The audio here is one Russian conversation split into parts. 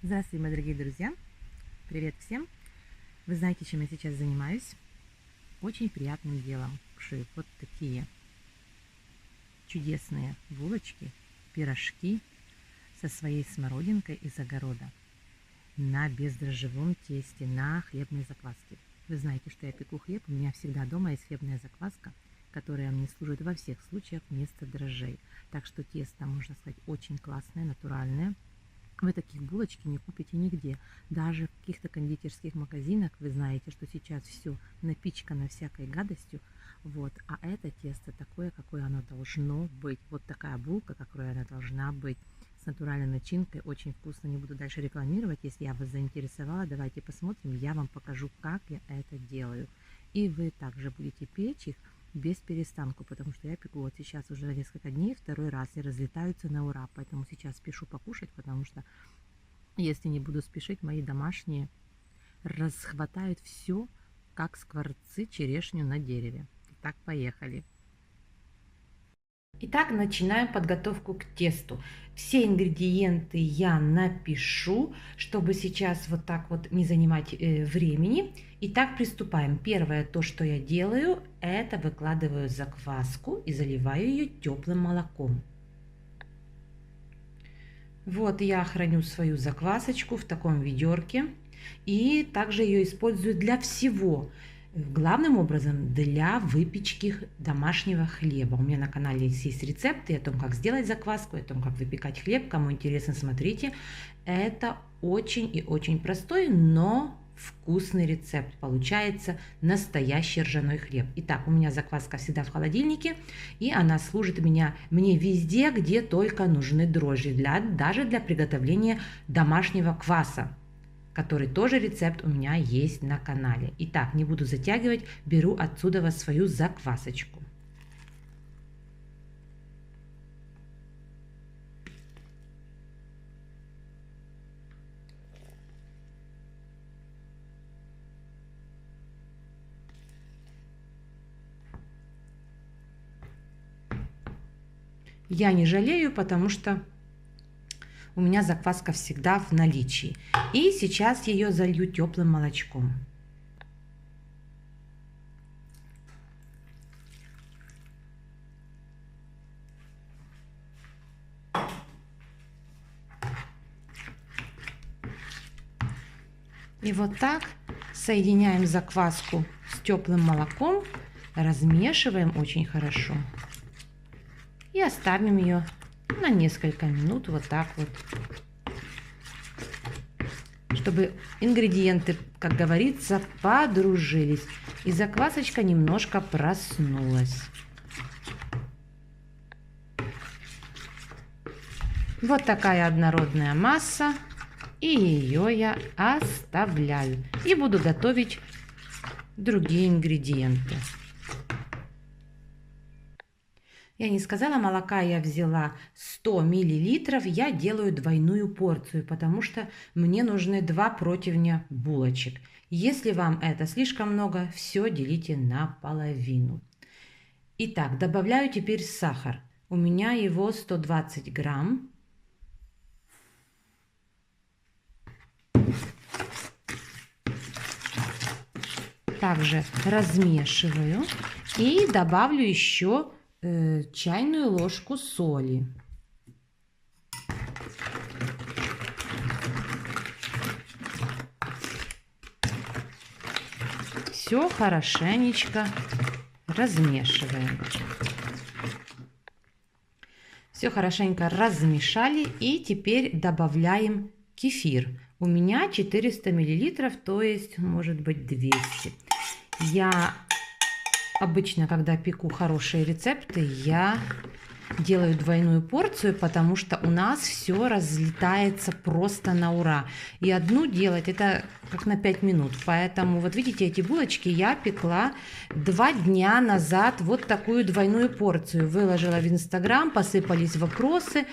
Здравствуйте, мои дорогие друзья! Привет всем! Вы знаете, чем я сейчас занимаюсь? Очень приятным делом. Кушаю вот такие чудесные булочки, пирожки со своей смородинкой из огорода на бездрожжевом тесте, на хлебной закваске. Вы знаете, что я пеку хлеб, у меня всегда дома есть хлебная закваска, которая мне служит во всех случаях вместо дрожжей. Так что тесто, можно сказать, очень классное, натуральное. Вы таких булочки не купите нигде. Даже в каких-то кондитерских магазинах вы знаете, что сейчас все напичкано всякой гадостью. Вот. А это тесто такое, какое оно должно быть. Вот такая булка, какой она должна быть. С натуральной начинкой. Очень вкусно. Не буду дальше рекламировать. Если я вас заинтересовала, давайте посмотрим. Я вам покажу, как я это делаю. И вы также будете печь их без перестанку, потому что я пеку вот сейчас уже несколько дней, второй раз, и разлетаются на ура. Поэтому сейчас спешу покушать, потому что если не буду спешить, мои домашние расхватают все, как скворцы черешню на дереве. Итак, поехали. Итак, начинаем подготовку к тесту. Все ингредиенты я напишу, чтобы сейчас вот так вот не занимать времени. Итак, приступаем. Первое, то, что я делаю, это выкладываю закваску и заливаю ее теплым молоком. Вот я храню свою заквасочку в таком ведерке и также ее использую для всего. Главным образом для выпечки домашнего хлеба. У меня на канале есть рецепты о том, как сделать закваску, о том, как выпекать хлеб. Кому интересно, смотрите. Это очень и очень простой, но вкусный рецепт. Получается настоящий ржаной хлеб. Итак, у меня закваска всегда в холодильнике, и она служит мне везде, где только нужны дрожжи, даже для приготовления домашнего кваса, который тоже рецепт у меня есть на канале. Итак, не буду затягивать, беру отсюда свою заквасочку. Я не жалею, потому что у меня закваска всегда в наличии. И сейчас ее залью теплым молочком. И вот так соединяем закваску с теплым молоком, размешиваем очень хорошо и оставим ее на несколько минут вот так вот, чтобы ингредиенты, как говорится, подружились и заквасочка немножко проснулась. Вот такая однородная масса, и ее я оставляю и буду готовить другие ингредиенты. Я не сказала, молока я взяла 100 миллилитров, я делаю двойную порцию, потому что мне нужны 2 противня булочек. Если вам это слишком много, все делите на половину. Итак, добавляю теперь сахар. У меня его 120 грамм. Также размешиваю и добавлю еще чайную ложку соли. Все хорошенечко размешиваем. Все хорошенько размешали, и теперь добавляем кефир. У меня 400 миллилитров, то есть может быть 200. Я обычно, когда пеку хорошие рецепты, я делаю двойную порцию, потому что у нас все разлетается просто на ура. И одну делать это как на 5 минут. Поэтому вот видите, эти булочки я пекла 2 дня назад, вот такую двойную порцию. Выложила в Инстаграм, посыпались вопросы.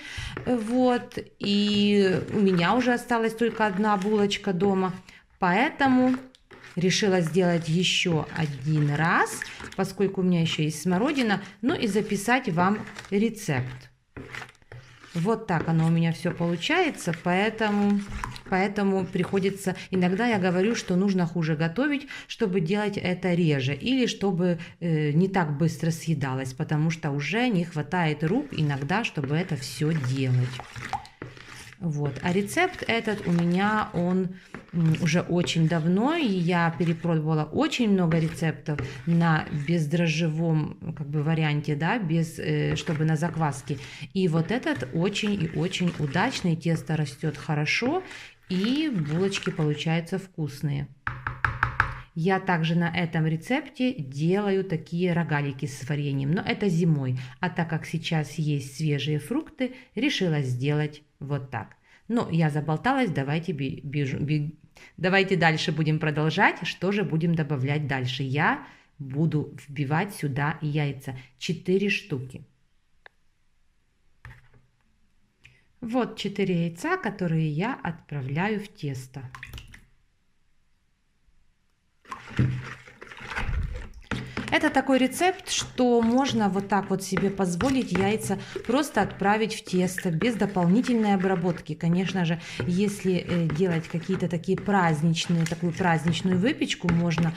Вот. И у меня уже осталась только одна булочка дома. Поэтому решила сделать еще один раз, поскольку у меня еще есть смородина, ну и записать вам рецепт. Вот так оно у меня все получается, поэтому Поэтому приходится, иногда я говорю, что нужно хуже готовить, чтобы делать это реже, или чтобы не так быстро съедалось, потому что уже не хватает рук иногда, чтобы это все делать. Вот. А рецепт этот у меня, он уже очень давно, и я перепробовала очень много рецептов на бездрожжевом как бы варианте, да, без, чтобы на закваске. И вот этот очень и очень удачный, тесто растет хорошо, и булочки получаются вкусные. Я также на этом рецепте делаю такие рогалики с вареньем, но это зимой. А так как сейчас есть свежие фрукты, решила сделать вот так. Ну, я заболталась, давайте давайте дальше будем продолжать. Что же будем добавлять дальше? Я буду вбивать сюда яйца, 4 штуки. Вот 4 яйца, которые я отправляю в тесто. Это такой рецепт, что можно вот так вот себе позволить яйца просто отправить в тесто без дополнительной обработки. Конечно же, если делать какие-то такие праздничные, такую праздничную выпечку, можно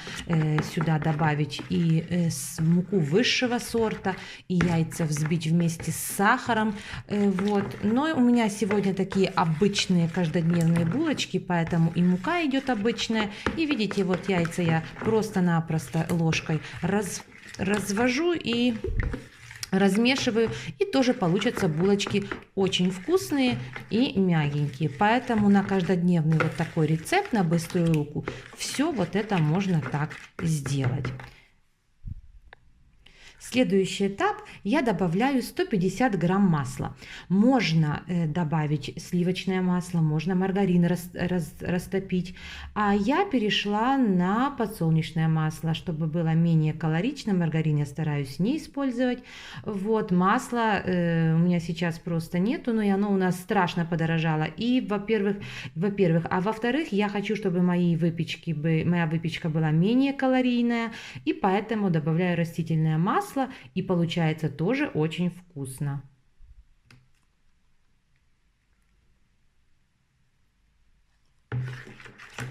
сюда добавить и муку высшего сорта, и яйца взбить вместе с сахаром. Вот. Но у меня сегодня такие обычные каждодневные булочки, поэтому и мука идет обычная. И видите, вот яйца я просто-напросто ложкой развожу и размешиваю, и тоже получатся булочки очень вкусные и мягенькие. Поэтому на каждодневный вот такой рецепт на быструю руку все вот это можно так сделать. Следующий этап, я добавляю 150 грамм масла. Можно добавить сливочное масло, можно маргарин растопить. А я перешла на подсолнечное масло, чтобы было менее калорично. Маргарин я стараюсь не использовать. Вот, масла у меня сейчас просто нету, но и оно у нас страшно подорожало. И, во-первых, а во-вторых, я хочу, чтобы моя выпечка была менее калорийная, и поэтому добавляю растительное масло. И получается тоже очень вкусно.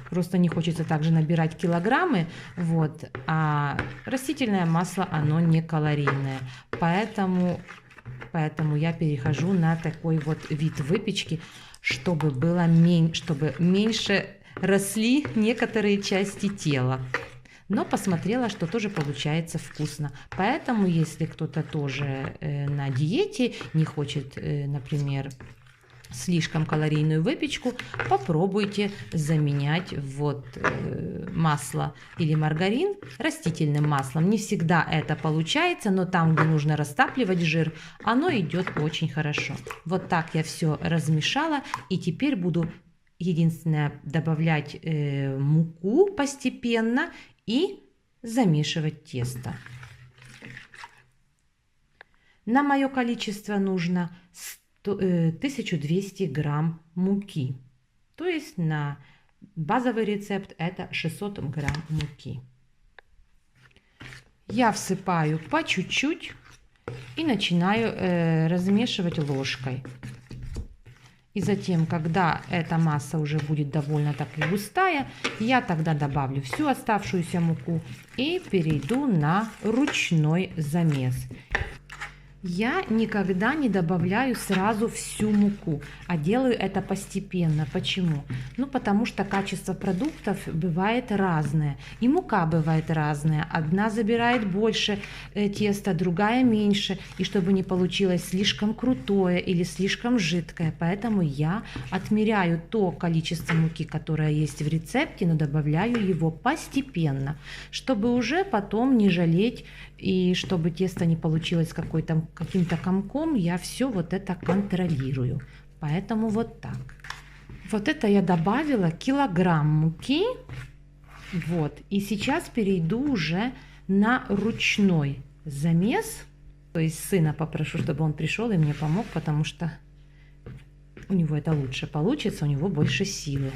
Просто не хочется также набирать килограммы, вот, а растительное масло, оно не калорийное, поэтому я перехожу на такой вот вид выпечки, чтобы меньше росли некоторые части тела. Но посмотрела, что тоже получается вкусно. Поэтому, если кто-то тоже на диете, не хочет, например, слишком калорийную выпечку, попробуйте заменять вот масло или маргарин растительным маслом. Не всегда это получается, но там, где нужно растапливать жир, оно идет очень хорошо. Вот так я все размешала, и теперь буду единственное добавлять муку постепенно и замешивать тесто. На мое количество нужно 1200 грамм муки. То есть на базовый рецепт это 600 грамм муки. Я всыпаю по чуть-чуть и начинаю размешивать ложкой. И затем, когда эта масса уже будет довольно так густая, я тогда добавлю всю оставшуюся муку и перейду на ручной замес. Я никогда не добавляю сразу всю муку, а делаю это постепенно. Почему? Ну, потому что качество продуктов бывает разное, и мука бывает разная. Одна забирает больше теста, другая меньше, и чтобы не получилось слишком крутое или слишком жидкое. Поэтому я отмеряю то количество муки, которое есть в рецепте, но добавляю его постепенно, чтобы уже потом не жалеть, и чтобы тесто не получилось каким-то комком, я все вот это контролирую. Поэтому вот так. Вот это я добавила килограмм муки. Вот. И сейчас перейду уже на ручной замес. То есть сына попрошу, чтобы он пришел и мне помог, потому что у него это лучше получится, у него больше силы.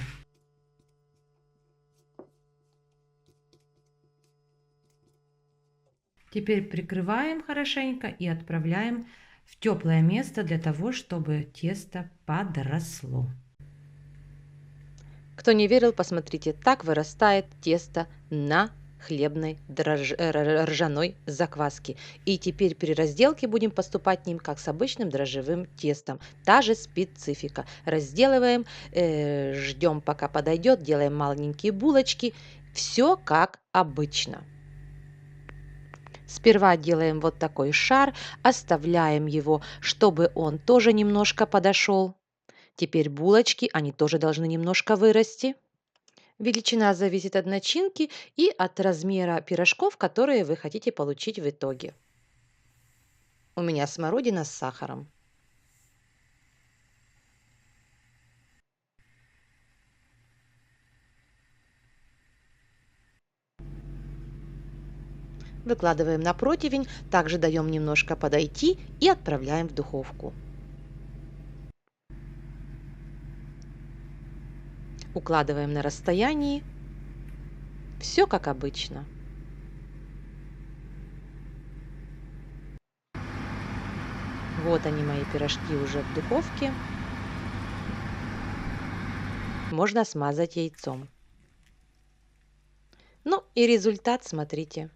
Теперь прикрываем хорошенько и отправляем в теплое место для того, чтобы тесто подросло. Кто не верил, посмотрите, так вырастает тесто на хлебной ржаной закваске. И теперь при разделке будем поступать ним, как с обычным дрожжевым тестом. Та же специфика. Разделываем, ждем, пока подойдет, делаем маленькие булочки. Все как обычно. Сперва делаем вот такой шар, оставляем его, чтобы он тоже немножко подошел. Теперь булочки, они тоже должны немножко вырасти. Величина зависит от начинки и от размера пирожков, которые вы хотите получить в итоге. У меня смородина с сахаром. Выкладываем на противень, также даем немножко подойти и отправляем в духовку. Укладываем на расстоянии. Все как обычно. Вот они, мои пирожки, уже в духовке. Можно смазать яйцом. Ну и результат смотрите.